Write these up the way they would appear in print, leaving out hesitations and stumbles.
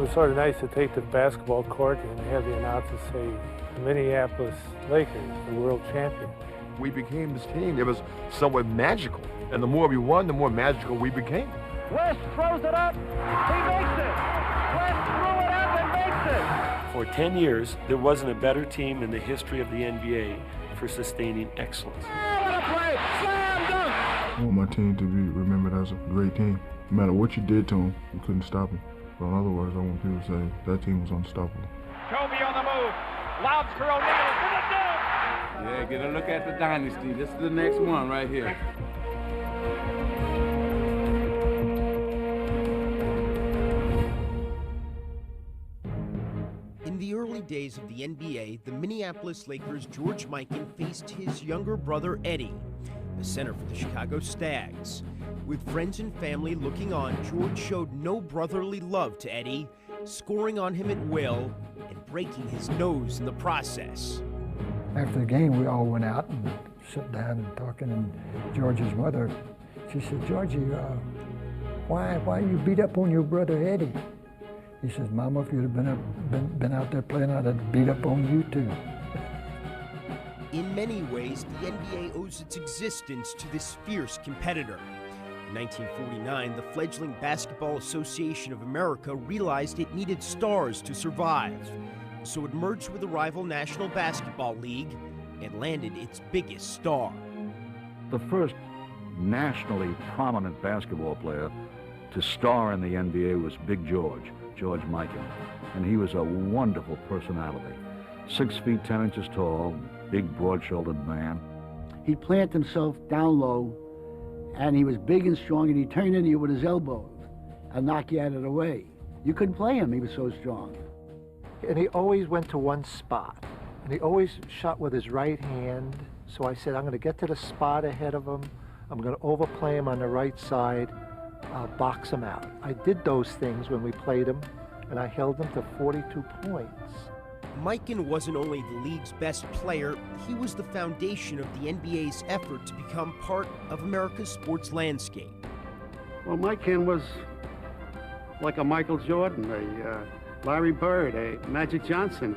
was sort of nice to take the basketball court and have the announcers say, the Minneapolis Lakers, the world champion. We became this team. It was somewhat magical. And the more we won, the more magical we became. West throws it up. He makes it. West threw it up and makes it. For 10 years, there wasn't a better team in the history of the NBA for sustaining excellence. Oh, what a play. Slam dunk. I want my team to be remembered as a great team. No matter what you did to them, you couldn't stop them. But in other words, I want people to say that team was unstoppable. Kobe on the move. Lobs for O'Neal for the dunk. Yeah, get a look at the Dynasty. This is the next one right here. In the early days of the NBA, the Minneapolis Lakers' George Mikan faced his younger brother Eddie, the center for the Chicago Stags. With friends and family looking on, George showed no brotherly love to Eddie, scoring on him at will and breaking his nose in the process. After the game, we all went out and sat down and talking, and George's mother, she said, Georgie, why you beat up on your brother Eddie? He says, Mama, if you'd have been out there playing, I'd have beat up on you too. In many ways, the NBA owes its existence to this fierce competitor. In 1949, the fledgling Basketball Association of America realized it needed stars to survive. So it merged with the rival National Basketball League and landed its biggest star. The first nationally prominent basketball player to star in the NBA was Big George Mikan. And he was a wonderful personality. 6 feet 10 inches tall, big broad-shouldered man. He'd plant himself down low, and he was big and strong, and he turned into you with his elbows and knock you out of the way. You couldn't play him, he was so strong. And he always went to one spot, and he always shot with his right hand. So I said, I'm going to get to the spot ahead of him. I'm going to overplay him on the right side. I'll box him out. I did those things when we played him, and I held him to 42 points. Mikan wasn't only the league's best player, he was the foundation of the NBA's effort to become part of America's sports landscape. Well, Mikan was like a Michael Jordan, a Larry Bird, a Magic Johnson.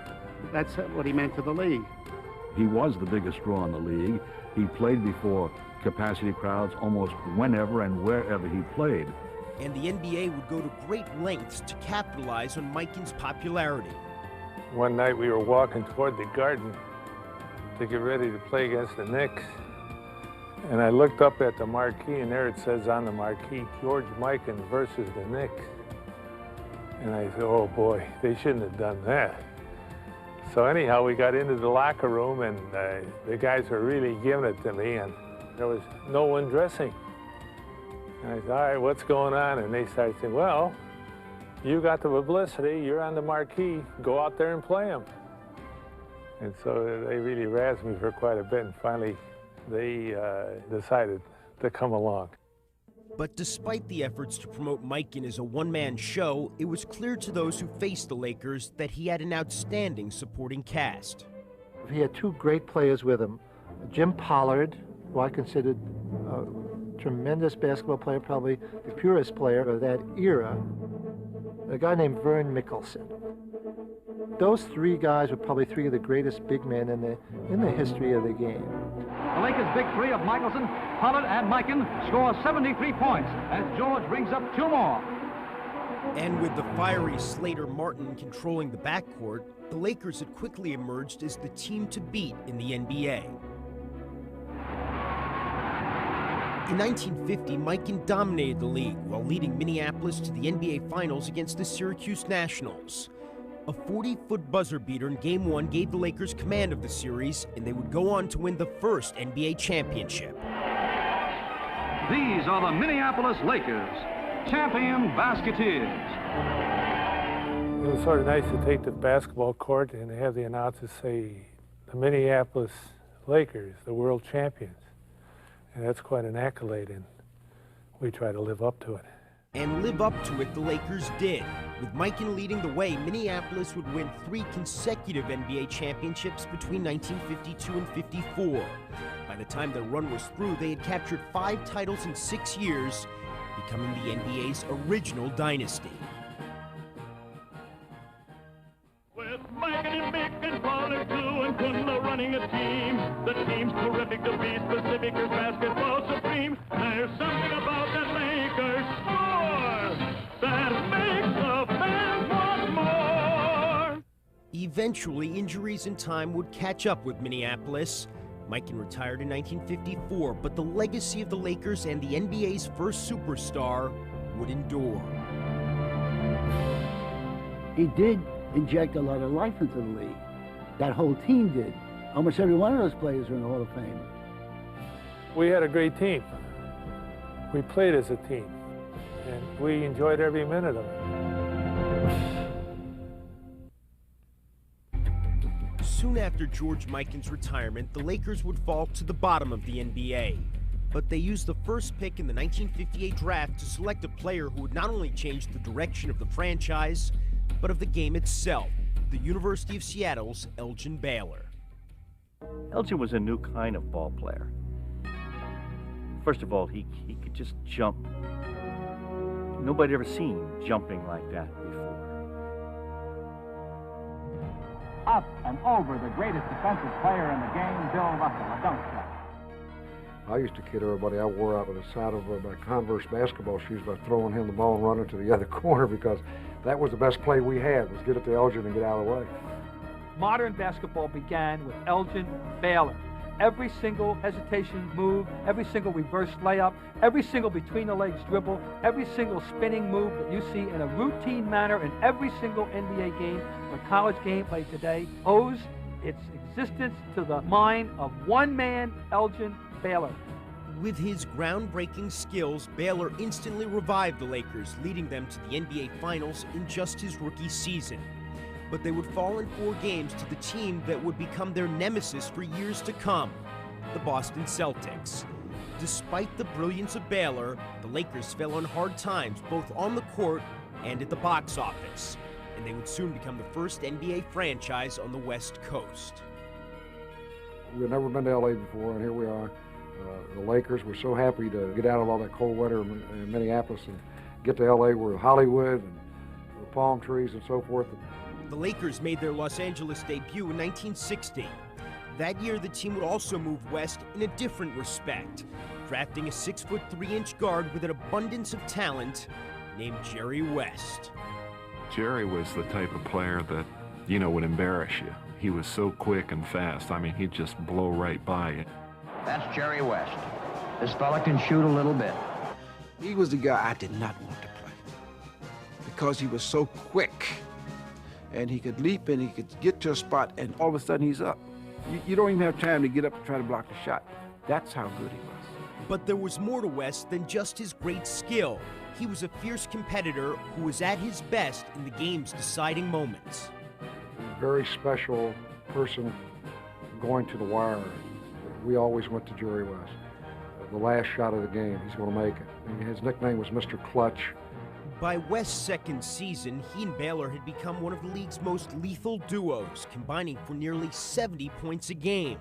That's what he meant to the league. He was the biggest draw in the league. He played before capacity crowds almost whenever and wherever he played. And the NBA would go to great lengths to capitalize on Mikan's popularity. One night we were walking toward the Garden to get ready to play against the Knicks. And I looked up at the marquee, and there it says on the marquee, George Mikan versus the Knicks. And I said, oh boy, they shouldn't have done that. So anyhow, we got into the locker room, and the guys were really giving it to me, and there was no one dressing. And I said, all right, what's going on? And they started saying, well, you got the publicity, you're on the marquee, go out there and play them. And so they really razzed me for quite a bit, and finally they decided to come along. But despite the efforts to promote Mikan as a one-man show, it was clear to those who faced the Lakers that he had an outstanding supporting cast. He had two great players with him. Jim Pollard, who I considered a tremendous basketball player, probably the purest player of that era, and a guy named Vern Mickelson. Those three guys were probably three of the greatest big men in the history of the game. The Lakers' big three of Michelson, Pollard, and Mikan score 73 points as George brings up 2 more. And with the fiery Slater Martin controlling the backcourt, the Lakers had quickly emerged as the team to beat in the NBA. In 1950, Mikan dominated the league while leading Minneapolis to the NBA Finals against the Syracuse Nationals. A 40-foot buzzer beater in Game 1 gave the Lakers command of the series, and they would go on to win the first NBA championship. These are the Minneapolis Lakers, champion basketeers. It was sort of nice to take the basketball court and have the announcers say, the Minneapolis Lakers, the world champions. And that's quite an accolade, and we try to live up to it. And live up to it the Lakers did. With Mikan leading the way, Minneapolis would win 3 consecutive NBA championships between 1952 and 54. By the time their run was through, they had captured 5 titles in 6 years, becoming the NBA's original dynasty. There's something about the Lakers score that makes the fans want more. Eventually, injuries in time would catch up with Minneapolis. Mikan retired in 1954, but the legacy of the Lakers and the NBA's first superstar would endure. He did inject a lot of life into the league. That whole team did. Almost every one of those players are in the Hall of Fame. We had a great team. We played as a team, and we enjoyed every minute of it. Soon after George Mikan's retirement, the Lakers would fall to the bottom of the NBA. But they used the first pick in the 1958 draft to select a player who would not only change the direction of the franchise, but of the game itself, the University of Seattle's Elgin Baylor. Elgin was a new kind of ball player. First of all, he could just jump. Nobody ever seen jumping like that before. Up and over the greatest defensive player in the game, Bill Russell, a dunk shot. I used to kid everybody I wore out with the side of my Converse basketball shoes by throwing him the ball and running to the other corner, because that was the best play we had, was get it to Elgin and get out of the way. Modern basketball began with Elgin Baylor. Every single hesitation move, every single reverse layup, every single between the legs dribble, every single spinning move that you see in a routine manner in every single NBA game or college game played today owes its existence to the mind of one man, Elgin Baylor. With his groundbreaking skills, Baylor instantly revived the Lakers, leading them to the NBA Finals in just his rookie season. But they would fall in 4 games to the team that would become their nemesis for years to come, the Boston Celtics. Despite the brilliance of Baylor, the Lakers fell on hard times both on the court and at the box office, and they would soon become the first NBA franchise on the West Coast. We've never been to LA before, and here we are. The Lakers were so happy to get out of all that cold weather in Minneapolis and get to LA, where Hollywood and the palm trees and so forth. The Lakers made their Los Angeles debut in 1960. That year, the team would also move west in a different respect, drafting a 6'3" guard with an abundance of talent named Jerry West. Jerry was the type of player that, you know, would embarrass you. He was so quick and fast. I mean, he'd just blow right by you. That's Jerry West. This fella can shoot a little bit. He was the guy I did not want to play because he was so quick. And he could leap and he could get to a spot and all of a sudden he's up. You don't even have time to get up and try to block the shot. That's how good he was. But there was more to West than just his great skill. He was a fierce competitor who was at his best in the game's deciding moments. A very special person going to the wire. We always went to Jerry West. The last shot of the game, he's going to make it. And his nickname was Mr. Clutch. By West's second season, he and Baylor had become one of the league's most lethal duos, combining for nearly 70 points a game.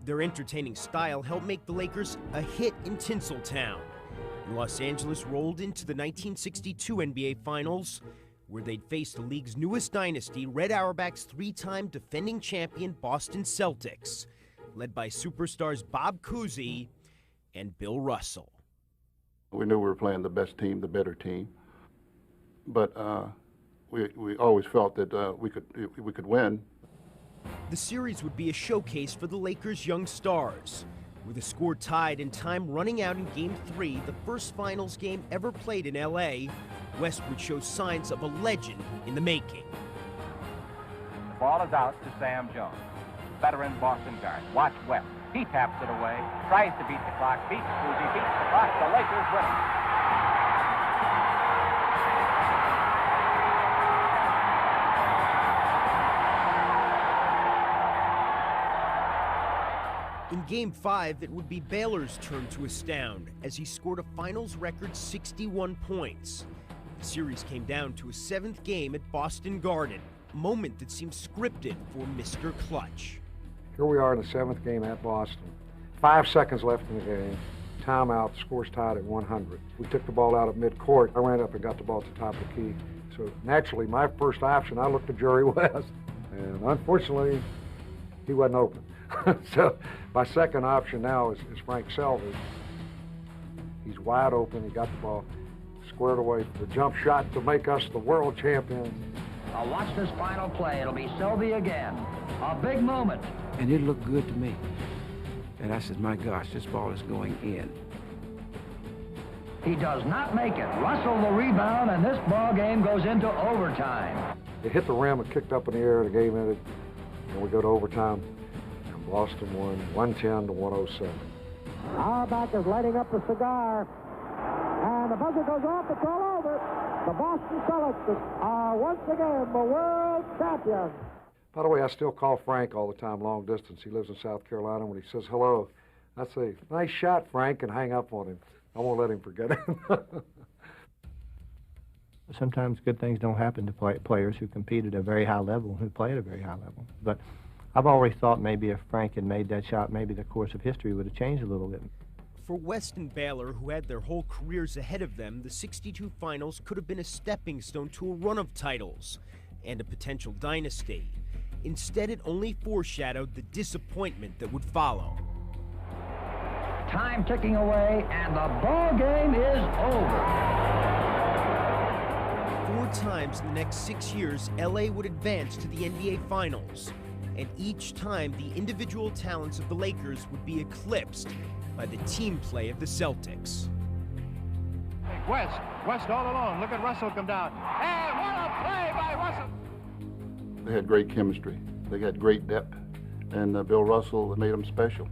Their entertaining style helped make the Lakers a hit in Tinseltown. And Los Angeles rolled into the 1962 NBA Finals, where they'd face the league's newest dynasty, Red Auerbach's 3-time defending champion Boston Celtics, led by superstars Bob Cousy and Bill Russell. We knew we were playing the best team, the better team. But we always felt that we could win. The series would be a showcase for the Lakers' young stars. With the score tied and time running out in Game 3, the first finals game ever played in LA, West would show signs of a legend in the making. The ball is out to Sam Jones, veteran Boston guard. Watch West. He taps it away, tries to beat the clock, beats Cousy, beats the clock. The Lakers win it. In Game 5, it would be Baylor's turn to astound as he scored a finals record 61 points. The series came down to a 7th game at Boston Garden, a moment that seemed scripted for Mr. Clutch. Here we are in the 7th game at Boston. 5 seconds left in the game. Timeout, score's tied at 100. We took the ball out at midcourt. I ran up and got the ball at the top of the key. So naturally, my first option, I looked at Jerry West. And unfortunately, he wasn't open. So my second option now is Frank Selvey. He's wide open. He got the ball squared away for the jump shot to make us the world champions. I'll watch this final play. It'll be Sylvie again. A big moment. And it looked good to me. And I said, my gosh, this ball is going in. He does not make it. Russell the rebound, and this ball game goes into overtime. It hit the rim and kicked up in the air. The game ended, and we go to overtime. And Boston won 110 to 107. Auerbach is lighting up the cigar. And the buzzer goes off. It's all over. The Boston Celtics are once again the world champions. By the way, I still call Frank all the time, long distance. He lives in South Carolina. When he says hello, I say, nice shot, Frank, and hang up on him. I won't let him forget it. Sometimes good things don't happen to players who compete at a very high level, who play at a very high level. But I've always thought maybe if Frank had made that shot, maybe the course of history would have changed a little bit. For West and Baylor, who had their whole careers ahead of them, the '62 finals could have been a stepping stone to a run of titles and a potential dynasty. Instead, it only foreshadowed the disappointment that would follow. Time ticking away, and the ball game is over. 4 times in the next 6 years, LA would advance to the NBA Finals. And each time, the individual talents of the Lakers would be eclipsed by the team play of the Celtics. West all alone. Look at Russell come down. And what a play by Russell! They had great chemistry. They had great depth. And Bill Russell made them special.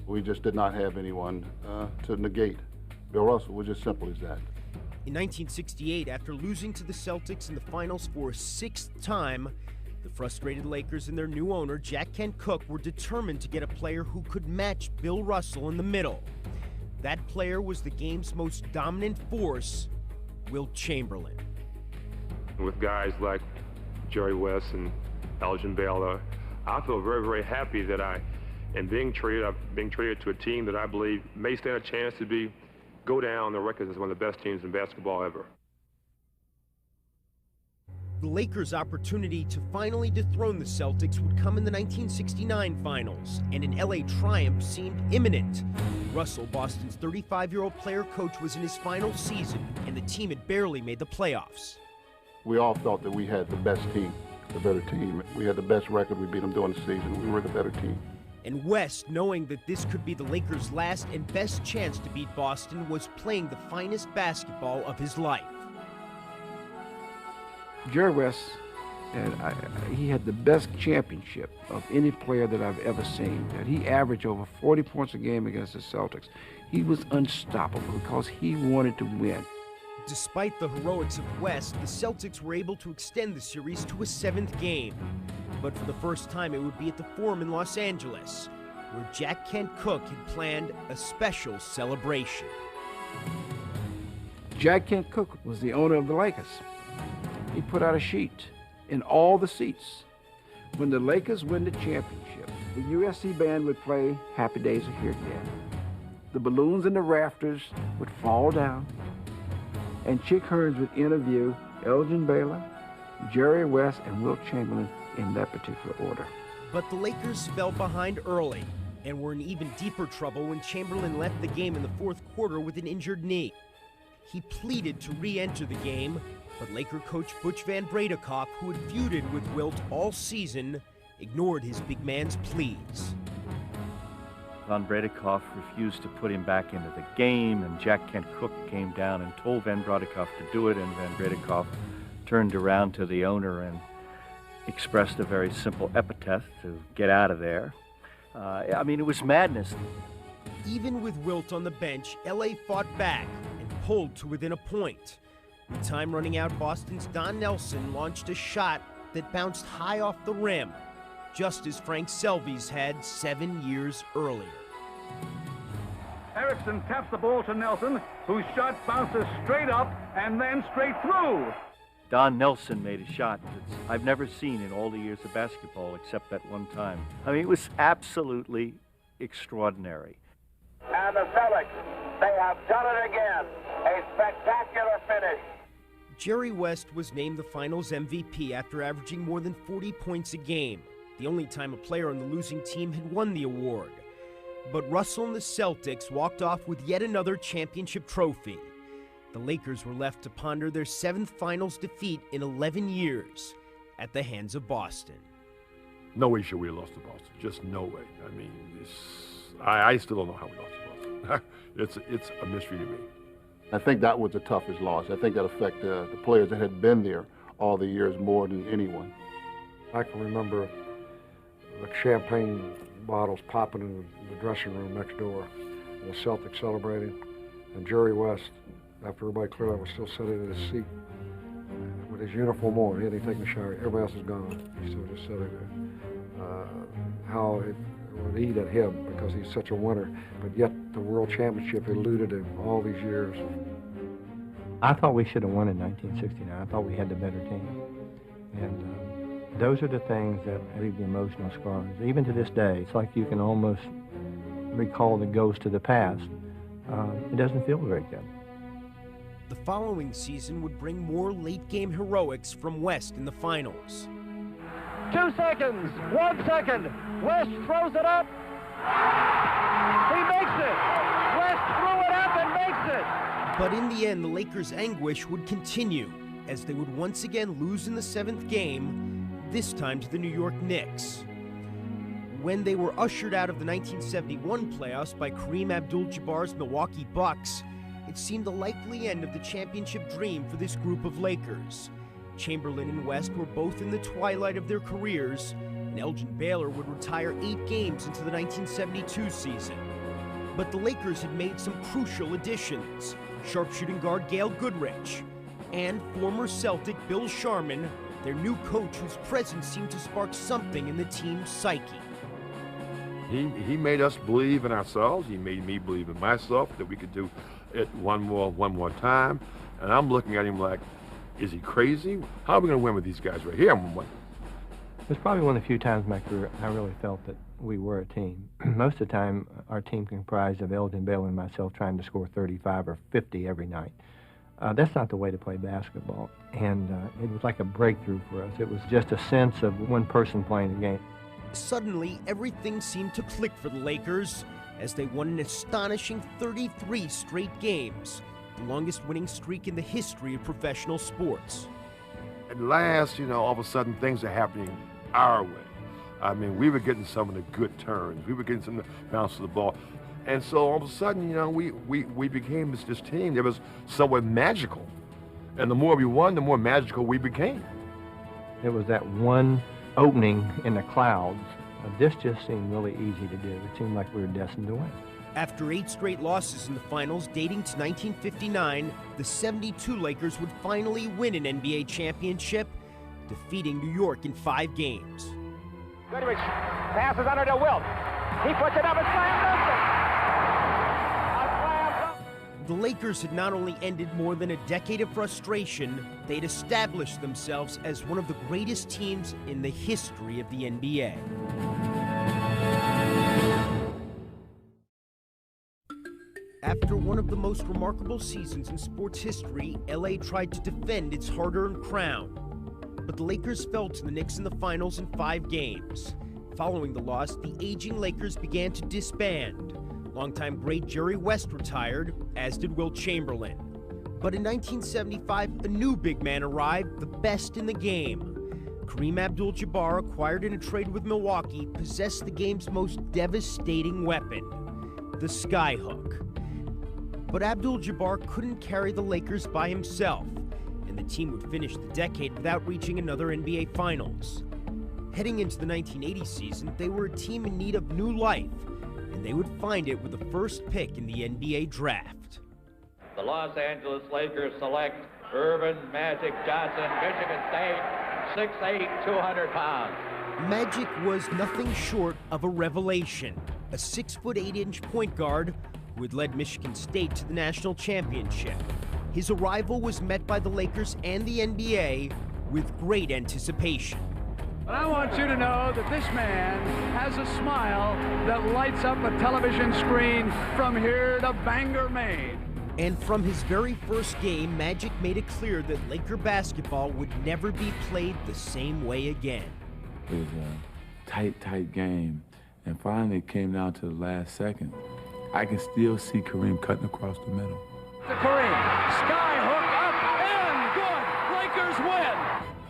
We just did not have anyone to negate Bill Russell. It was just simple as that. In 1968, after losing to the Celtics in the finals for a 6th time, the frustrated Lakers and their new owner, Jack Kent Cooke, were determined to get a player who could match Bill Russell in the middle. That player was the game's most dominant force, Wilt Chamberlain. With guys like Jerry West and Elgin Baylor, I feel very, very happy that I'm being traded to a team that I believe may stand a chance to go down the record as one of the best teams in basketball ever. The Lakers' opportunity to finally dethrone the Celtics would come in the 1969 finals, and an LA triumph seemed imminent. Russell, Boston's 35-year-old player-coach, was in his final season, and the team had barely made the playoffs. We all felt that we had the best team, the better team. We had the best record. We beat them during the season. We were the better team. And West, knowing that this could be the Lakers' last and best chance to beat Boston, was playing the finest basketball of his life. Jerry West, he had the best championship of any player that I've ever seen. And he averaged over 40 points a game against the Celtics. He was unstoppable because he wanted to win. Despite the heroics of West, the Celtics were able to extend the series to a 7th game. But for the first time, it would be at the Forum in Los Angeles, where Jack Kent Cooke had planned a special celebration. Jack Kent Cooke was the owner of the Lakers. He put out a sheet in all the seats. When the Lakers win the championship, the USC band would play Happy Days Are Here Again. The balloons in the rafters would fall down, and Chick Hearns would interview Elgin Baylor, Jerry West, and Wilt Chamberlain in that particular order. But the Lakers fell behind early and were in even deeper trouble when Chamberlain left the game in the 4th quarter with an injured knee. He pleaded to re-enter the game, but Laker coach Butch Van Bradekoff, who had feuded with Wilt all season, ignored his big man's pleas. Van Bradekoff refused to put him back into the game, and Jack Kent Cooke came down and told Van Bradekoff to do it, and Van Bradekoff turned around to the owner and expressed a very simple epithet to get out of there. I mean, it was madness. Even with Wilt on the bench, LA fought back and pulled to within a point. With time running out, Boston's Don Nelson launched a shot that bounced high off the rim, just as Frank Selby's had 7 years earlier. Erickson taps the ball to Nelson, whose shot bounces straight up and then straight through. Don Nelson made a shot that I've never seen in all the years of basketball except that one time. I mean, it was absolutely extraordinary. And the Celtics, they have done it again. A spectacular finish. Jerry West was named the Finals MVP after averaging more than 40 points a game, the only time a player on the losing team had won the award. But Russell and the Celtics walked off with yet another championship trophy. The Lakers were left to ponder their 7th finals defeat in 11 years at the hands of Boston. No way should we have lost to Boston. Just no way. I mean, I still don't know how we lost to Boston. It's a mystery to me. I think that was the toughest loss. I think that affected the players that had been there all the years more than anyone. I can remember the champagne bottles popping in the dressing room next door, and the Celtics celebrating, and Jerry West, after everybody cleared out, was still sitting in his seat with his uniform on. He hadn't taken a shower. Everybody else is gone. He's still just sitting there. How it would eat at him because he's such a winner, but yet the World Championship eluded him all these years. I thought we should have won in 1969. I thought we had the better team. And those are the things that leave the emotional scars. Even to this day, it's like you can almost recall the ghost of the past. It doesn't feel very good. The following season would bring more late-game heroics from West in the finals. 2 seconds, 1 second. West throws it up. He makes it. West threw it up and makes it. But in the end, the Lakers' anguish would continue as they would once again lose in the 7th game, this time to the New York Knicks. When they were ushered out of the 1971 playoffs by Kareem Abdul-Jabbar's Milwaukee Bucks, it seemed the likely end of the championship dream for this group of Lakers. Chamberlain and West were both in the twilight of their careers, and Elgin Baylor would retire 8 games into the 1972 season. But the Lakers had made some crucial additions: sharpshooting guard Gail Goodrich, and former Celtic Bill Sharman, their new coach whose presence seemed to spark something in the team's psyche. He made us believe in ourselves. He made me believe in myself that we could do it one more time. And I'm looking at him like, is he crazy? How are we going to win with these guys right here? It was probably one of the few times in my career I really felt that we were a team. Most of the time, our team comprised of Elgin Baylor and myself trying to score 35 or 50 every night. That's not the way to play basketball, and it was like a breakthrough for us. It was just a sense of one person playing the game. Suddenly, everything seemed to click for the Lakers as they won an astonishing 33 straight games, the longest winning streak in the history of professional sports. At last, all of a sudden things are happening our way. I mean, we were getting some of the good turns. We were getting some of the bounce of the ball. And so all of a sudden, we became this team that was somewhat magical. And the more we won, the more magical we became. It was that one opening in the clouds. This just seemed really easy to do. It seemed like we were destined to win. After 8 straight losses in the finals dating to 1959, the 72 Lakers would finally win an NBA championship, defeating New York in 5 games. Goodrich passes under to Wilt. He puts it up and slams it. The Lakers had not only ended more than a decade of frustration, they'd established themselves as one of the greatest teams in the history of the NBA. After one of the most remarkable seasons in sports history, LA tried to defend its hard-earned crown. But the Lakers fell to the Knicks in the finals in 5 games. Following the loss, the aging Lakers began to disband. Longtime great Jerry West retired, as did Wilt Chamberlain. But in 1975, a new big man arrived, the best in the game. Kareem Abdul-Jabbar, acquired in a trade with Milwaukee, possessed the game's most devastating weapon, the skyhook. But Abdul-Jabbar couldn't carry the Lakers by himself, and the team would finish the decade without reaching another NBA Finals. Heading into the 1980 season, they were a team in need of new life, and they would find it with the first pick in the NBA draft. The Los Angeles Lakers select Irvin Magic Johnson, Michigan State, 6'8", 200 pounds. Magic was nothing short of a revelation, a 6'8" point guard who had led Michigan State to the national championship. His arrival was met by the Lakers and the NBA with great anticipation. But I want you to know that this man has a smile that lights up a television screen from here to Bangor, Maine. And from his very first game, Magic made it clear that Laker basketball would never be played the same way again. It was a tight game. And finally it came down to the last second. I can still see Kareem cutting across the middle. To Kareem, sky hook up and good. Lakers win.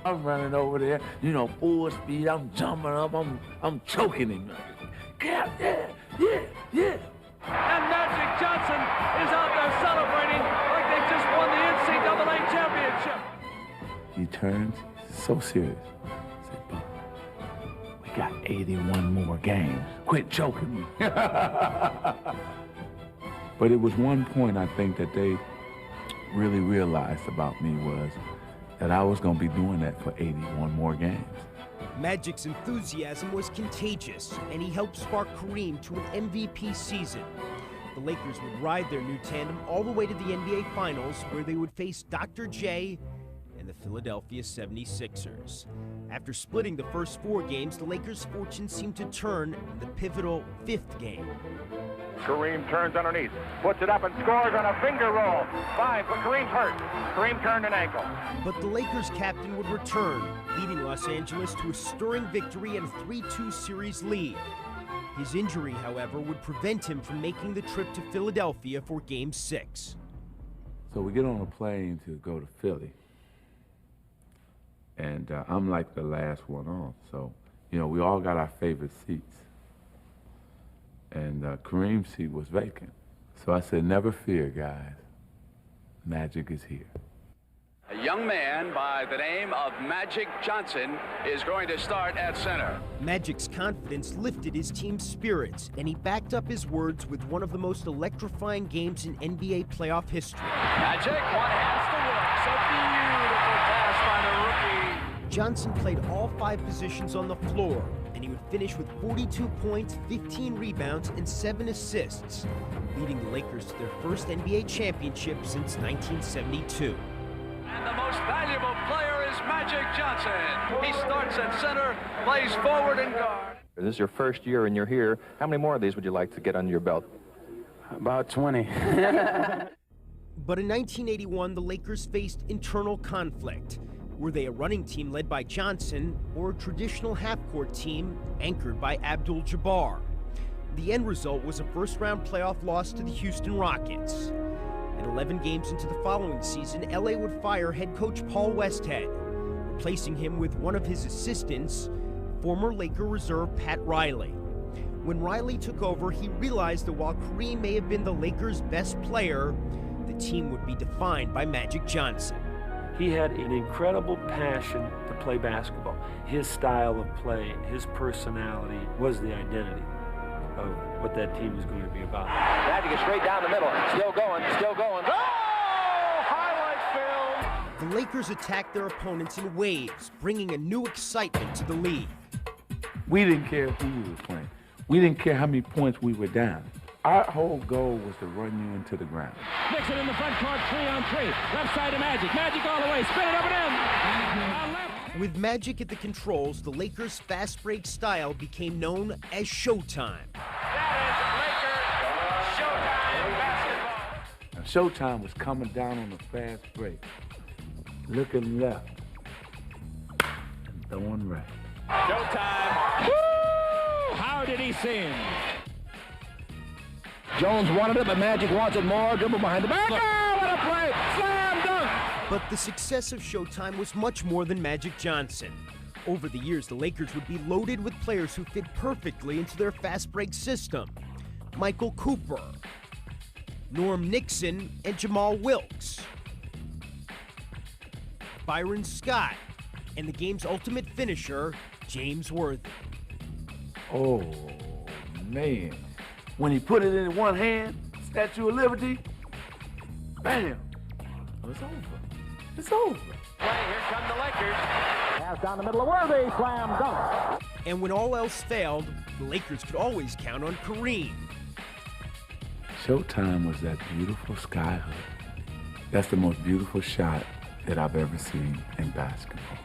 I'm running over there, you know, full speed. I'm jumping up. I'm choking him. Yeah. And Magic Johnson is out there celebrating like they just won the NCAA championship. He turns, so serious. He said, "Bob, we got 81 more games. Quit choking me." But it was one point I think that they really realized about me was that I was going to be doing that for 81 more games. Magic's enthusiasm was contagious, and he helped spark Kareem to an MVP season. The Lakers would ride their new tandem all the way to the NBA Finals, where they would face Dr. J and the Philadelphia 76ers. After splitting the first 4 games, the Lakers' fortune seemed to turn in the pivotal 5th game. Kareem turns underneath, puts it up and scores on a finger roll. 5, but Kareem's hurt. Kareem turned an ankle. But the Lakers captain would return, leading Los Angeles to a stirring victory and a 3-2 series lead. His injury, however, would prevent him from making the trip to Philadelphia for Game 6. So we get on a plane to go to Philly. And I'm like the last one on. So, you know, we all got our favorite seats. And Kareem's seat was vacant. So I said, never fear, guys. Magic is here. A young man by the name of Magic Johnson is going to start at center. Magic's confidence lifted his team's spirits, and he backed up his words with one of the most electrifying games in NBA playoff history. Magic, one has to work. So beautiful pass by the rookie. Johnson played all 5 positions on the floor, and he would finish with 42 points, 15 rebounds, and 7 assists, leading the Lakers to their first NBA championship since 1972. And the most valuable player is Magic Johnson. He starts at center, plays forward and guard. This is your first year and you're here. How many more of these would you like to get under your belt? About 20. But in 1981, the Lakers faced internal conflict. Were they a running team led by Johnson or a traditional half-court team anchored by Abdul-Jabbar? The end result was a first-round playoff loss to the Houston Rockets. And 11 games into the following season, LA would fire head coach Paul Westhead, replacing him with one of his assistants, former Laker reserve Pat Riley. When Riley took over, he realized that while Kareem may have been the Lakers' best player, the team would be defined by Magic Johnson. He had an incredible passion to play basketball. His style of play, his personality was the identity of what that team was going to be about. Magic is straight down the middle, still going, still going. Oh! Highlight film! The Lakers attacked their opponents in waves, bringing a new excitement to the league. We didn't care who we were playing. We didn't care how many points we were down. Our whole goal was to run you into the ground. Nixon in the front court, 3-on-3. Left side to Magic. Magic all the way. Spin it up and in. With Magic at the controls, the Lakers' fast break style became known as Showtime. Now, Showtime was coming down on the fast break, looking left, and throwing right. Showtime. Woo! How did he sing? Jones wanted it, but Magic wants it more. Dribble behind the back. Oh, what a play! Slam dunk! But the success of Showtime was much more than Magic Johnson. Over the years, the Lakers would be loaded with players who fit perfectly into their fast break system. Michael Cooper, Norm Nixon, and Jamal Wilkes. Byron Scott, and the game's ultimate finisher, James Worthy. Oh, man. When he put it in one hand, Statue of Liberty, bam. Oh, it's over. It's over. Here come the Lakers. Pass down the middle of Worthy, slam dunk. And when all else failed, the Lakers could always count on Kareem. Showtime was that beautiful sky hook. That's the most beautiful shot that I've ever seen in basketball.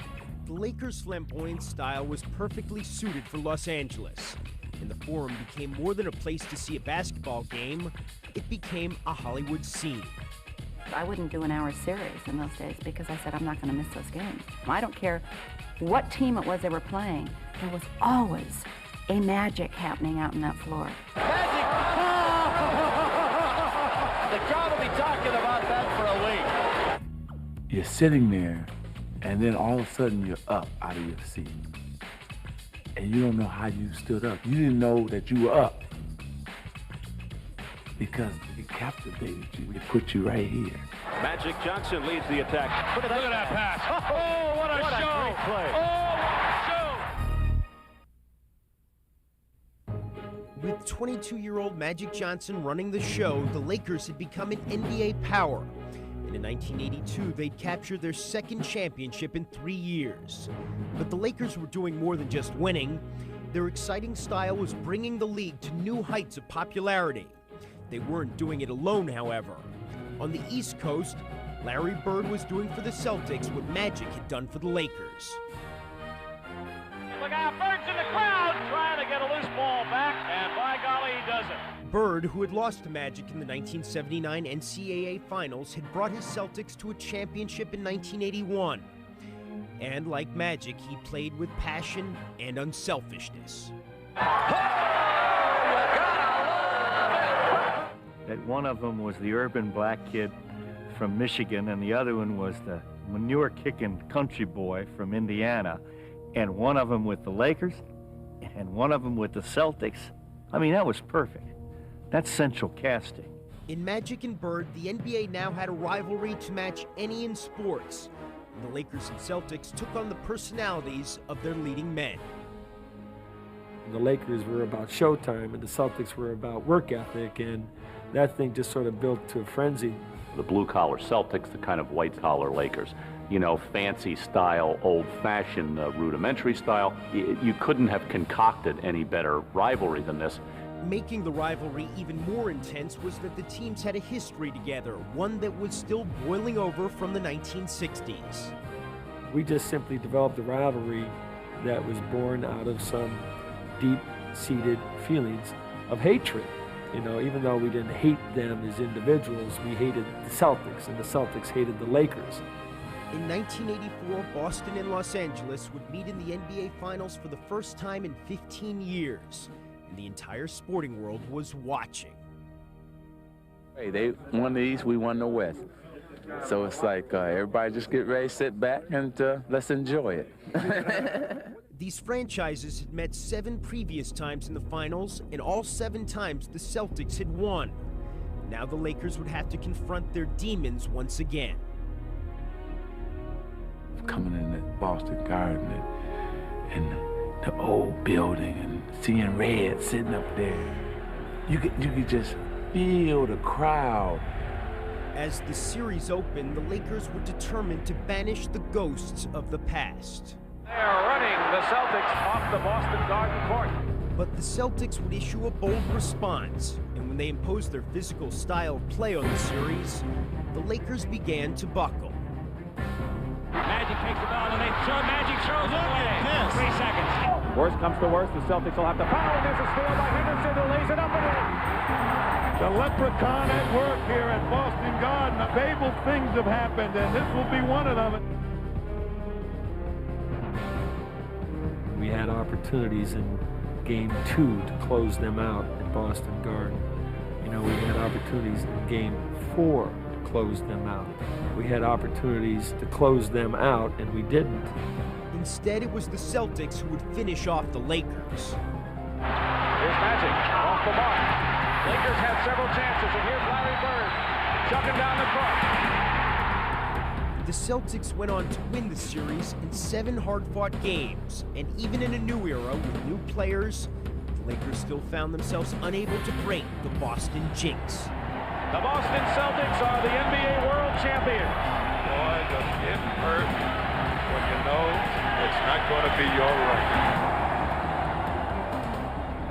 The Lakers' flamboyant style was perfectly suited for Los Angeles, and the Forum became more than a place to see a basketball game. It became a Hollywood scene. I wouldn't do an hour series in those days because I said I'm not going to miss those games. I don't care what team it was they were playing. There was always a magic happening out on that floor. Magic! The crowd will be talking about that for a week. You're sitting there, and then all of a sudden you're up out of your seat. And you don't know how you stood up. You didn't know that you were up. Because it captivated you. It put you right here. Magic Johnson leads the attack. Look at that pass. Oh, what a show. Great play. Oh, what a show. With 22-year-old Magic Johnson running the show, the Lakers had become an NBA power. And in 1982, they'd captured their second championship in 3 years. But the Lakers were doing more than just winning. Their exciting style was bringing the league to new heights of popularity. They weren't doing it alone, however. On the East Coast, Larry Bird was doing for the Celtics what Magic had done for the Lakers. Look out, Bird's in the crowd trying to get a loose ball back, and by golly, he does it. Bird, who had lost to Magic in the 1979 NCAA Finals, had brought his Celtics to a championship in 1981. And like Magic, he played with passion and unselfishness. That one of them was the urban black kid from Michigan, and the other one was the manure-kicking country boy from Indiana, and one of them with the Lakers, and one of them with the Celtics. I mean, that was perfect. That's central casting. In Magic and Bird, the NBA now had a rivalry to match any in sports. And the Lakers and Celtics took on the personalities of their leading men. The Lakers were about showtime, and the Celtics were about work ethic, and that thing just sort of built to a frenzy. The blue-collar Celtics, the kind of white-collar Lakers. You know, fancy style, old-fashioned, rudimentary style. You couldn't have concocted any better rivalry than this. Making the rivalry even more intense was that the teams had a history together, one that was still boiling over from the 1960s. We just simply developed a rivalry that was born out of some deep-seated feelings of hatred. You know, even though we didn't hate them as individuals, we hated the Celtics, and the Celtics hated the Lakers. In 1984, Boston and Los Angeles would meet in the NBA Finals for the first time in 15 years, and the entire sporting world was watching. Hey, they won the East, we won the West. So it's like everybody just get ready, sit back, and let's enjoy it. These franchises had met 7 previous times in the finals, and all 7 times the Celtics had won. Now the Lakers would have to confront their demons once again. Coming in the Boston Garden and the old building and seeing Red sitting up there, you could just feel the crowd. As the series opened, the Lakers were determined to banish the ghosts of the past. They are running the Celtics off the Boston Garden court. But the Celtics would issue a bold response, and when they imposed their physical style of play on the series, the Lakers began to buckle. Magic takes the ball, and they throw. Magic throws away. 3 seconds. Worst comes to worst, the Celtics will have to foul, and there's a steal by Henderson who lays it up and in. The leprechaun at work here at Boston Garden. Babel things have happened, and this will be one of them. We had opportunities in Game 2 to close them out at Boston Garden. You know, we had opportunities in Game 4 to close them out. We had opportunities to close them out, and we didn't. Instead, it was the Celtics who would finish off the Lakers. Here's Magic off the mark. Lakers had several chances, and here's Larry Bird chucking down the court. The Celtics went on to win the series in 7 hard-fought games, and even in a new era with new players, the Lakers still found themselves unable to break the Boston jinx. The Boston Celtics are the NBA World Champions. Boy, just getting hurt when you know it's not going to be your record.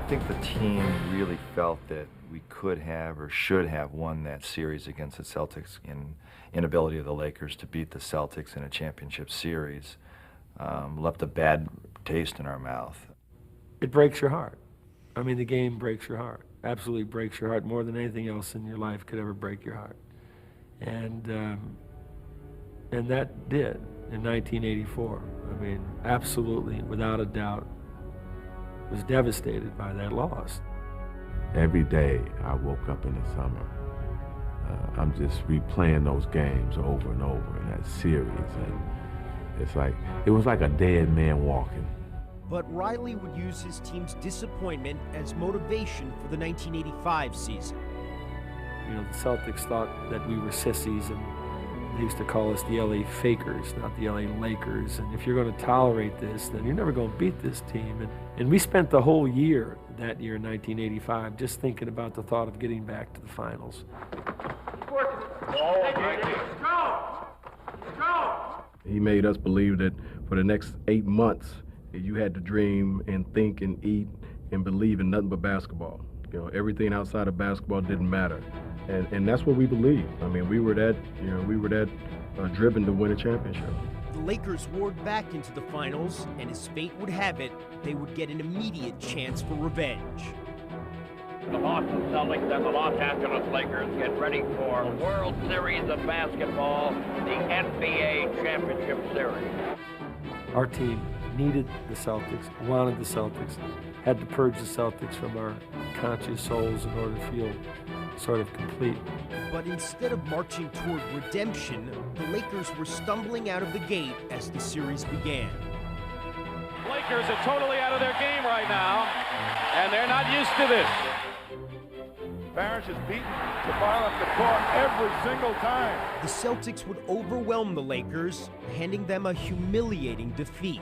I think the team really felt that we could have or should have won that series against the Celtics. In inability of the Lakers to beat the Celtics in a championship series left a bad taste in our mouth. It breaks your heart. I mean, the game breaks your heart. Absolutely breaks your heart more than anything else in your life could ever break your heart. And that did in 1984. I mean, absolutely, without a doubt, was devastated by that loss. Every day I woke up in the summer, I'm just replaying those games over and over in that series, and it was like a dead man walking. But Riley would use his team's disappointment as motivation for the 1985 season. You know, the Celtics thought that we were sissies, and they used to call us the LA Fakers, not the LA Lakers. And if you're going to tolerate this, then you're never going to beat this team. And we spent the whole year, that year in 1985, just thinking about the thought of getting back to the finals. He made us believe that for the next 8 months, you had to dream and think and eat and believe in nothing but basketball. You know, everything outside of basketball didn't matter. And that's what we believed. I mean, we were that driven to win a championship. The Lakers roared back into the finals, and as fate would have it, they would get an immediate chance for revenge. The Boston Celtics and the Los Angeles Lakers get ready for the World Series of Basketball, the NBA Championship Series. Our team needed the Celtics, wanted the Celtics, had to purge the Celtics from our conscious souls in order to feel sort of complete. But instead of marching toward redemption, the Lakers were stumbling out of the gate as the series began. Lakers are totally out of their game right now, and they're not used to this. Parrish has beaten the ball up the court every single time. The Celtics would overwhelm the Lakers, handing them a humiliating defeat.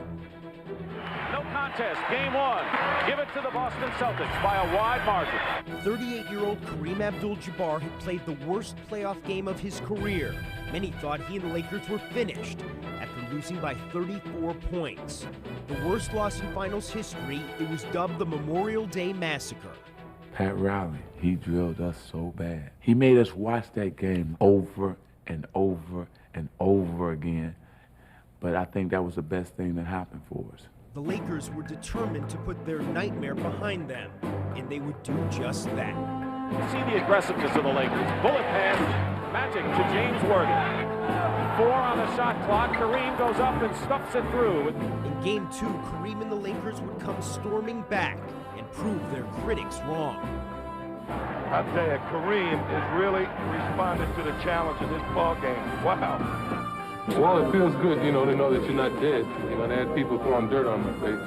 No contest, game one. Give it to the Boston Celtics by a wide margin. 38-year-old Kareem Abdul-Jabbar had played the worst playoff game of his career. Many thought he and the Lakers were finished after losing by 34 points. The worst loss in finals history, it was dubbed the Memorial Day Massacre. Pat Riley, he drilled us so bad. He made us watch that game over and over and over again. But I think that was the best thing that happened for us. The Lakers were determined to put their nightmare behind them, and they would do just that. See the aggressiveness of the Lakers. Bullet pass, Magic to James Worthy. 4 on the shot clock. Kareem goes up and stuffs it through. In Game 2, Kareem and the Lakers would come storming back and prove their critics wrong. I tell you, Kareem has really responded to the challenge of this ball game. Wow. Well, it feels good, to know that you're not dead. They had people throwing dirt on my face.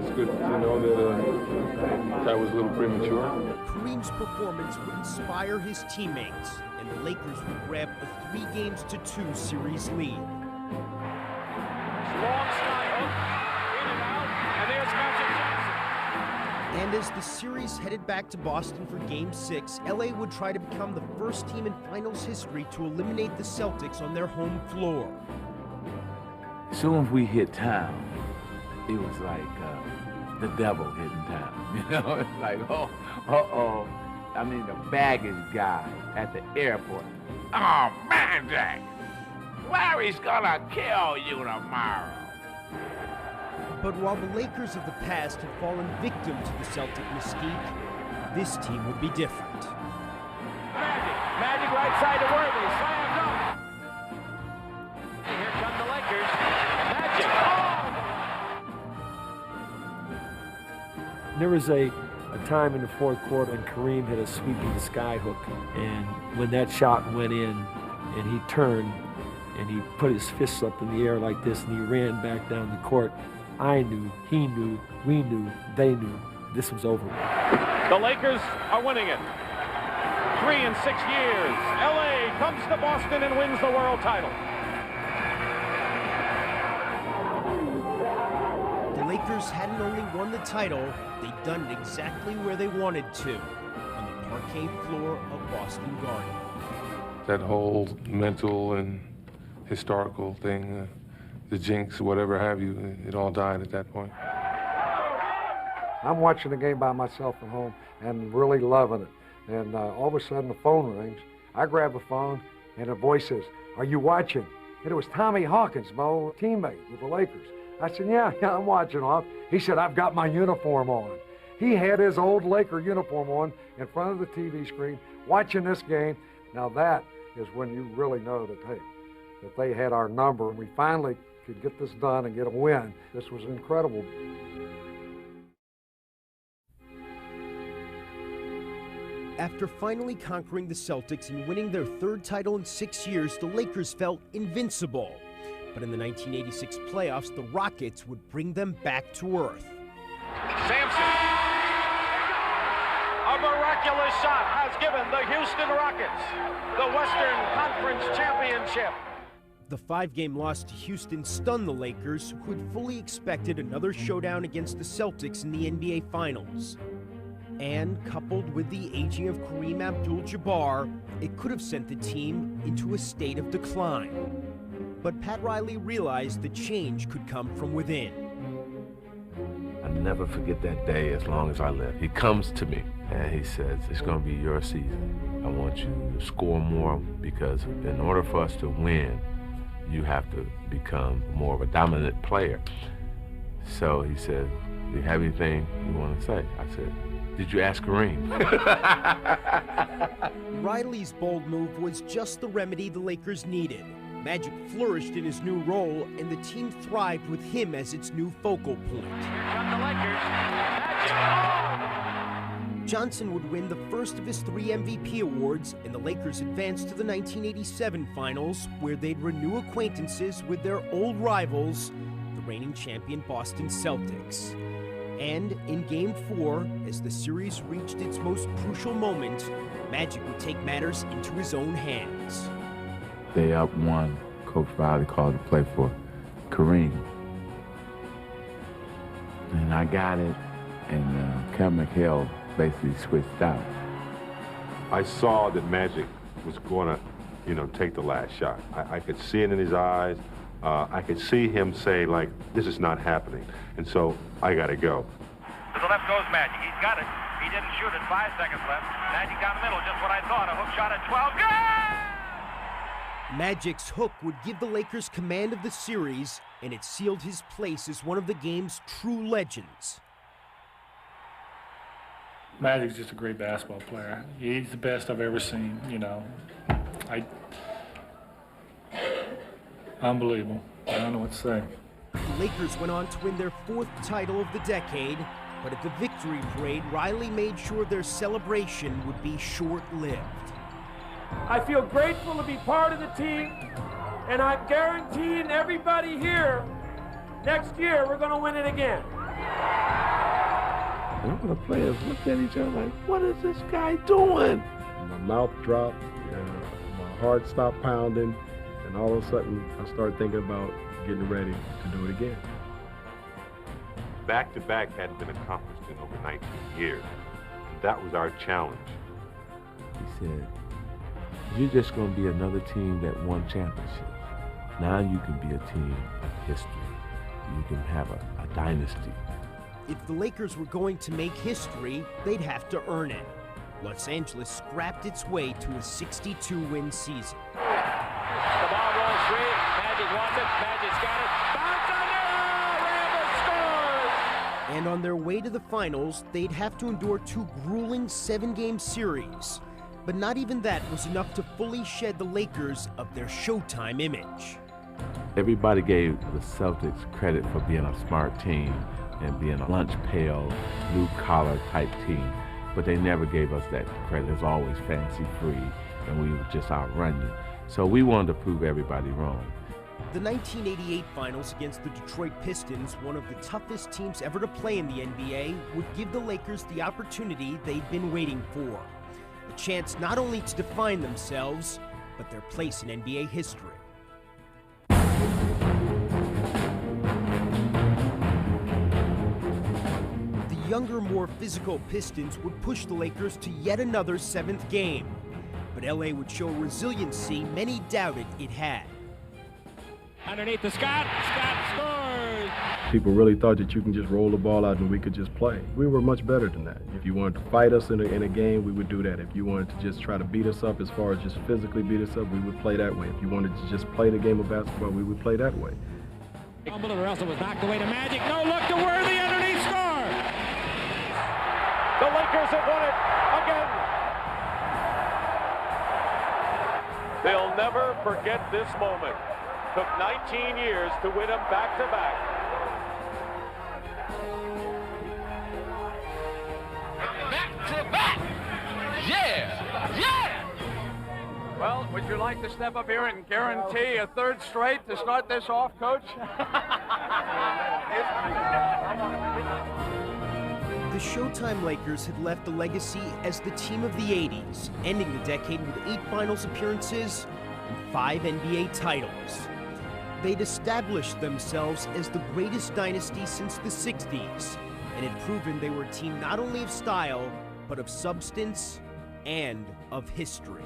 It's good to know that I was a little premature. Kareem's performance would inspire his teammates, and the Lakers would grab a 3-2 series lead. Long sky hook, in and out, and there's Magic Johnson. And as the series headed back to Boston for Game 6, LA would try to become the first team in finals history to eliminate the Celtics on their home floor. As soon as we hit town, it was like the devil hitting town. It's like, uh-oh. I mean, the baggage guy at the airport. Oh, Magic! Larry's gonna kill you tomorrow. But while the Lakers of the past had fallen victim to the Celtic mystique, this team would be different. Magic right side to Worthy, slam dunk. And here come the Lakers. Magic. There was a time in the fourth quarter when Kareem hit a sweeping skyhook, and when that shot went in, and he turned, and he put his fists up in the air like this, and he ran back down the court, I knew, he knew, we knew, they knew this was over. The Lakers are winning it. 3 in 6 years. LA comes to Boston and wins the world title. The Lakers hadn't only won the title, they'd done it exactly where they wanted to, on the parquet floor of Boston Garden. That whole mental and historical thing, the jinx, whatever have you, it all died at that point. I'm watching the game by myself at home and really loving it. And all of a sudden the phone rings. I grab the phone and a voice says, "Are you watching?" And it was Tommy Hawkins, my old teammate with the Lakers. I said, yeah, I'm watching, Hawk. He said, "I've got my uniform on." He had his old Laker uniform on in front of the TV screen, watching this game. Now that is when you really know that, hey, that they had our number and we finally could get this done and get a win. This was incredible. After finally conquering the Celtics and winning their third title in 6 years, the Lakers felt invincible. But in the 1986 playoffs, the Rockets would bring them back to earth. Sampson. A miraculous shot has given the Houston Rockets the Western Conference Championship. The 5-game loss to Houston stunned the Lakers, who had fully expected another showdown against the Celtics in the NBA Finals. And coupled with the aging of Kareem Abdul-Jabbar, it could have sent the team into a state of decline. But Pat Riley realized the change could come from within. I'll never forget that day as long as I live. He comes to me and he says, it's going to be your season. I want you to score more because in order for us to win, you have to become more of a dominant player. So he said, do you have anything you want to say? I said, did you ask Kareem? Riley's bold move was just the remedy the Lakers needed. Magic flourished in his new role, and the team thrived with him as its new focal point. Got the Lakers. Magic. Johnson would win the first of his 3 MVP awards, and the Lakers advanced to the 1987 Finals, where they'd renew acquaintances with their old rivals, the reigning champion Boston Celtics. And in Game 4, as the series reached its most crucial moment, Magic would take matters into his own hands. They up one. Coach Riley called to play for Kareem. And I got it, and Kevin McHale basically switched out. I saw that Magic was going to, take the last shot. I could see it in his eyes. I could see him say, like, this is not happening. And so I got to go. To the left goes Magic. He's got it. He didn't shoot it. 5 seconds left. Magic down the middle, just what I thought. A hook shot at 12. Good! Magic's hook would give the Lakers command of the series, and it sealed his place as one of the game's true legends. Magic's just a great basketball player. He's the best I've ever seen, Unbelievable. I don't know what to say. The Lakers went on to win their 4th title of the decade, but at the victory parade, Riley made sure their celebration would be short-lived. I feel grateful to be part of the team, and I'm guaranteeing everybody here, next year we're going to win it again. And all the players looked at each other like, what is this guy doing? My mouth dropped, my heart stopped pounding, and all of a sudden I started thinking about getting ready to do it again. Back-to-back hadn't been accomplished in over 19 years. And that was our challenge. He said, you're just going to be another team that won championships. Now you can be a team of history. You can have a dynasty. If the Lakers were going to make history, they'd have to earn it. Los Angeles scrapped its way to a 62-win season. The ball rolls free. Magic wants it. Magic's got it. Bounce under! Rambis scores! And on their way to the finals, they'd have to endure 2 grueling 7-game series. But not even that was enough to fully shed the Lakers of their Showtime image. Everybody gave the Celtics credit for being a smart team and being a lunch pail, blue-collar type team, but they never gave us that credit. It was always fancy-free, and we would just outrun you. So we wanted to prove everybody wrong. The 1988 Finals against the Detroit Pistons, one of the toughest teams ever to play in the NBA, would give the Lakers the opportunity they'd been waiting for. A chance not only to define themselves, but their place in NBA history. The younger, more physical Pistons would push the Lakers to yet another 7th game. But LA would show resiliency many doubted it had. Underneath the Scott scores! People really thought that you can just roll the ball out and we could just play. We were much better than that. If you wanted to fight us in a game, we would do that. If you wanted to just try to beat us up as far as just physically beat us up, we would play that way. If you wanted to just play the game of basketball, we would play that way. Russell was knocked away to Magic. No look to Worthy underneath score! The Lakers have won it again! They'll never forget this moment. Took 19 years to win them back-to-back. Back-to-back! Yeah! Well, would you like to step up here and guarantee a third straight to start this off, Coach? The Showtime Lakers had left a legacy as the team of the 80s, ending the decade with 8 finals appearances and 5 NBA titles. They'd established themselves as the greatest dynasty since the 60s, and had proven they were a team not only of style, but of substance and of history.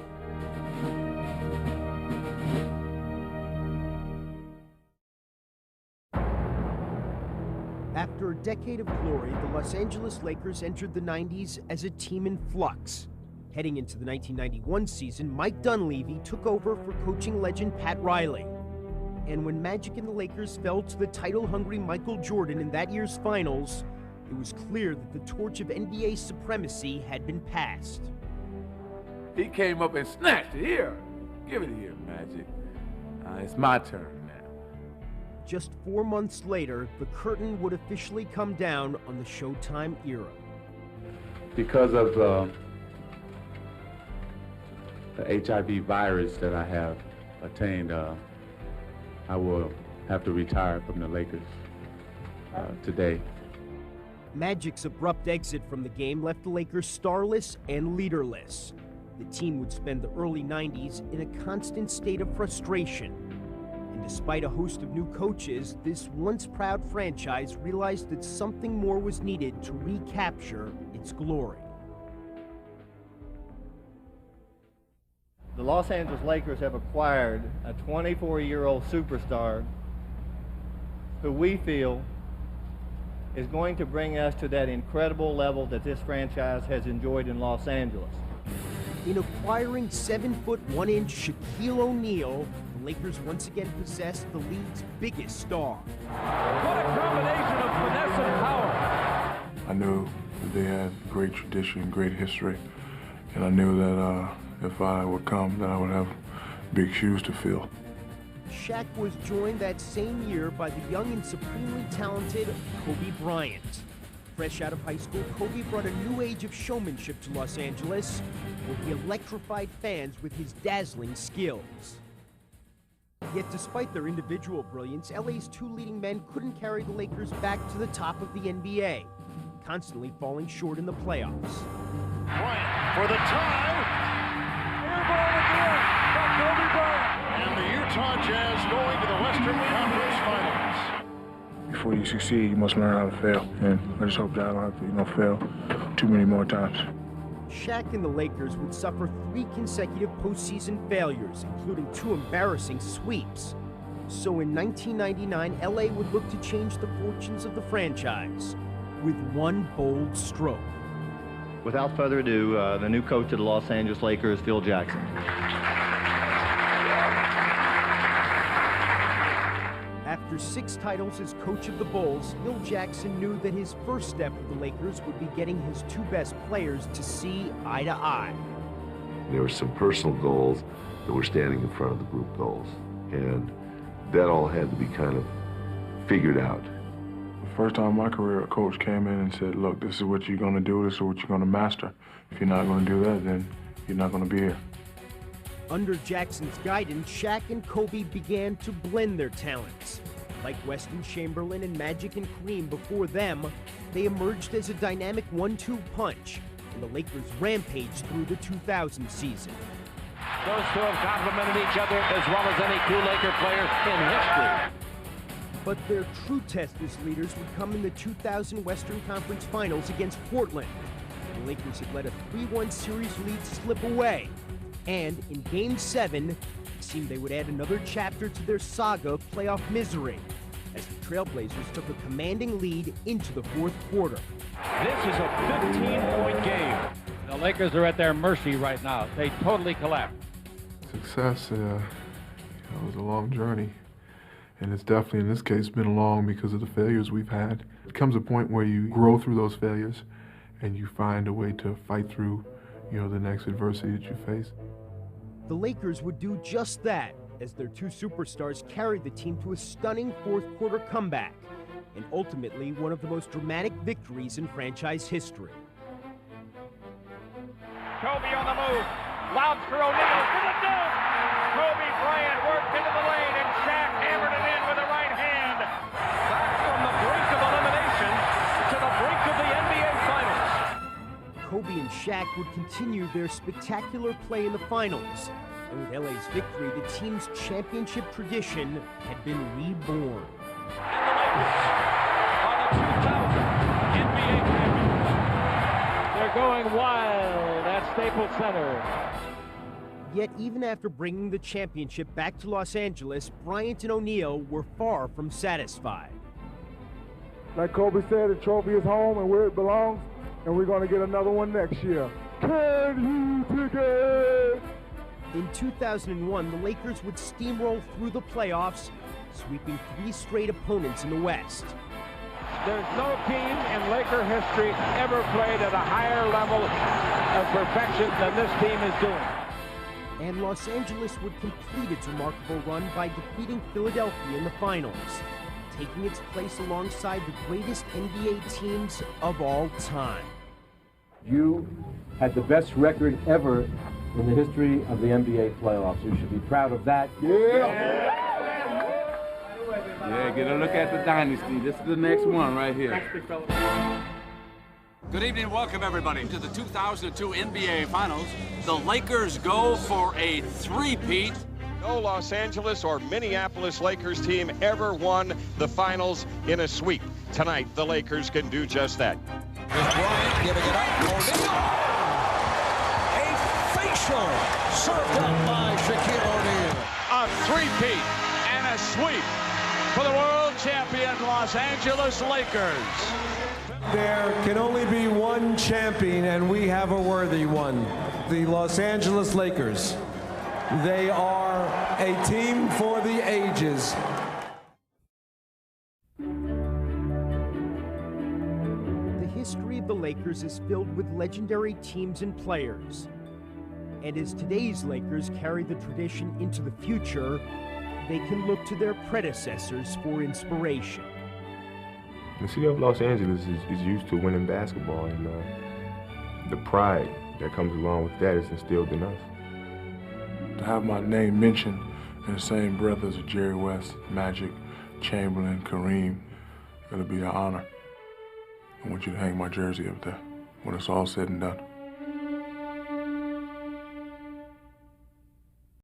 After a decade of glory, the Los Angeles Lakers entered the 90s as a team in flux. Heading into the 1991 season, Mike Dunleavy took over for coaching legend Pat Riley. And when Magic and the Lakers fell to the title-hungry Michael Jordan in that year's finals, it was clear that the torch of NBA supremacy had been passed. He came up and snatched it. Here, give it here, Magic. It's my turn now. Just 4 months later, the curtain would officially come down on the Showtime era. Because of the HIV virus that I have attained, I will have to retire from the Lakers today. Magic's abrupt exit from the game left the Lakers starless and leaderless. The team would spend the early 90s in a constant state of frustration. And despite a host of new coaches, this once proud franchise realized that something more was needed to recapture its glory. The Los Angeles Lakers have acquired a 24-year-old superstar who we feel is going to bring us to that incredible level that this franchise has enjoyed in Los Angeles. In acquiring 7-foot 1-inch Shaquille O'Neal, the Lakers once again possessed the league's biggest star. What a combination of finesse and power! I knew that they had great tradition, great history, and I knew that if I would come, then I would have big shoes to fill. Shaq was joined that same year by the young and supremely talented Kobe Bryant. Fresh out of high school, Kobe brought a new age of showmanship to Los Angeles, where he electrified fans with his dazzling skills. Yet despite their individual brilliance, LA's 2 leading men couldn't carry the Lakers back to the top of the NBA, constantly falling short in the playoffs. Bryant for the tie. Airball again by Kobe Bryant. And the Utah Jazz going to the Western Conference Finals. Before you succeed, you must learn how to fail, and I just hope that I don't have to, fail too many more times. Shaq and the Lakers would suffer 3 consecutive postseason failures, including 2 embarrassing sweeps. So in 1999, LA would look to change the fortunes of the franchise with one bold stroke. Without further ado, the new coach of the Los Angeles Lakers, Phil Jackson. After 6 titles as coach of the Bulls, Phil Jackson knew that his first step with the Lakers would be getting his 2 best players to see eye to eye. There were some personal goals that were standing in front of the group goals, and that all had to be kind of figured out. The first time in my career, a coach came in and said, look, this is what you're going to do, this is what you're going to master. If you're not going to do that, then you're not going to be here. Under Jackson's guidance, Shaq and Kobe began to blend their talents. Like Weston Chamberlain and Magic and Kareem before them, they emerged as a dynamic 1-2 punch, and the Lakers rampaged through the 2000 season. Those 2 have complimented each other as well as any 2 Laker players in history. But their true test as leaders would come in the 2000 Western Conference Finals against Portland. The Lakers had let a 3-1 series lead slip away. And in Game 7, it seemed they would add another chapter to their saga of playoff misery, as the Trailblazers took a commanding lead into the 4th quarter. This is a 15-point game. The Lakers are at their mercy right now. They totally collapsed. Success, it was a long journey. And it's definitely, in this case, been long because of the failures we've had. It comes a point where you grow through those failures and you find a way to fight through, the next adversity that you face. The Lakers would do just that, as their 2 superstars carried the team to a stunning 4th quarter comeback, and ultimately one of the most dramatic victories in franchise history. Kobe on the move, lobs for O'Neal, for the dunk! Shaq would continue their spectacular play in the finals. And with LA's victory, the team's championship tradition had been reborn. And the Lakers are the 2000 NBA champions. They're going wild at Staples Center. Yet even after bringing the championship back to Los Angeles, Bryant and O'Neal were far from satisfied. Like Kobe said, the trophy is home and where it belongs, and we're going to get another one next year. Can you take it? In 2001, the Lakers would steamroll through the playoffs, sweeping 3 straight opponents in the West. There's no team in Laker history ever played at a higher level of perfection than this team is doing. And Los Angeles would complete its remarkable run by defeating Philadelphia in the finals, taking its place alongside the greatest NBA teams of all time. You had the best record ever in the history of the NBA playoffs. You should be proud of that. Yeah, get a look at the Dynasty. This is the next one right here. Good evening, welcome everybody to the 2002 NBA Finals. The Lakers go for a three-peat. No Los Angeles or Minneapolis Lakers team ever won the finals in a sweep. Tonight, the Lakers can do just that. Here's Bryant giving it up. O'Neal. A facial served up by Shaquille O'Neal. A three-peat and a sweep for the world champion Los Angeles Lakers. There can only be one champion, and we have a worthy one. The Los Angeles Lakers. They are a team for the ages. The history of the Lakers is filled with legendary teams and players. And as today's Lakers carry the tradition into the future, they can look to their predecessors for inspiration. The city of Los Angeles is used to winning basketball, and the pride that comes along with that is instilled in us. To have my name mentioned in the same breath as Jerry West, Magic, Chamberlain, Kareem, it'll be an honor. I want you to hang my jersey up there when it's all said and done.